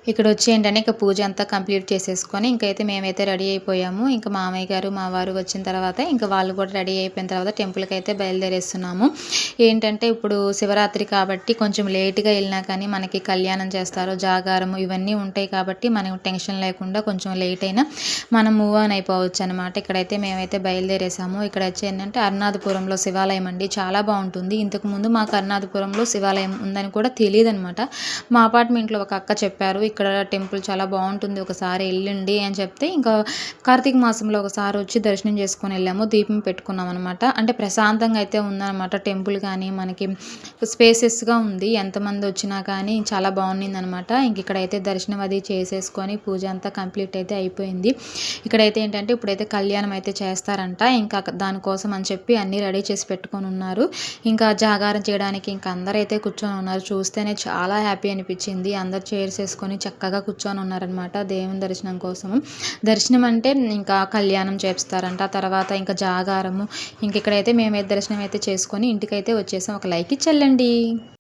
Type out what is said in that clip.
ఇక్కడొచ్చి ఏంటంటే ఇక పూజ అంతా కంప్లీట్ చేసేసుకొని ఇంకైతే మేమైతే రెడీ అయిపోయాము. ఇంక మామయ్య గారు, మా వారు వచ్చిన తర్వాత ఇంక వాళ్ళు కూడా రెడీ అయిపోయిన తర్వాత టెంపుల్‌కైతే బయలుదేరేస్తున్నాము. ఏంటంటే ఇప్పుడు శివరాత్రి కాబట్టి కొంచెం లేట్‌గా ఎళ్ళినా కానీ మనకి కళ్యాణం చేస్తారు, జాగారము ఇవన్నీ ఉంటాయి కాబట్టి మనం టెన్షన్ లేకుండా కొంచెం లేట్ అయినా మనం మూవ్ ఆన్ అయిపోవచ్చనమాట. ఇక్కడైతే మేమైతే బయలుదేరేసాము. ఇక్కడొచ్చి ఏంటంటే అరుణాధపురంలో శివాలయం అండి. చాలా బావుంటుంది. ఇంతకుముందు మాకు అరుణాధపురంలో శివాలయం ఉందని కూడా తెలీదనమాట. మా అపార్ట్మెంట్‌లో ఒక అక్క చెప్పారు. ఇక్కడ టెంపుల్ చాలా బావుంటుంది. ఒకసారి ఎళ్ళండి అని చెప్తే ఇంకా కార్తీక మాసంలో ఒకసారి వచ్చి దర్శనం చేసుకొని ఎళ్ళాము. దీపం పెట్టుకున్నామనమాట. అంటే ప్రశాంతంగా అయితే ఉందనమాట. టెంపుల్ గానీ మనకి స్పేసెస్‌గా ఉంది. ఎంతమంది వచ్చినా కానీ చాలా బావుండిందనమాట. ఇంక ఇక్కడైతే దర్శనం అది చేసేసుకొని పూజ అంతా కంప్లీట్ అయితే అయిపోయింది. ఇక్కడైతే ఏంటంటే ఇప్పుడైతే కళ్యాణం అయితే చేస్తారంట. ఇంకా దానికోసం అని చెప్పి అన్నీ రెడీ చేసి పెట్టుకొనున్నారు. ఇంకా జాగారం చేయడానికి ఇంక అందరైతే కూర్చొని ఉన్నారు. చూస్తేనే చాలా హ్యాపీ అనిపిచ్చింది. అందరూ చైర్స్ ఏసుకొని చక్కగా కూర్చొని ఉన్నారనమాట దేవుని దర్శనం కోసము. దర్శనం అంటే ఇంకా కళ్యాణం చేస్తారంట. తర్వాత ఇంకా జాగారము. ఇంక ఇక్కడైతే మేమైతే దర్శనం అయితే చేసుకొని ఇంటికైతే వచ్చేసాం. ఒక లైక్ ఇచ్చెళ్ళండి.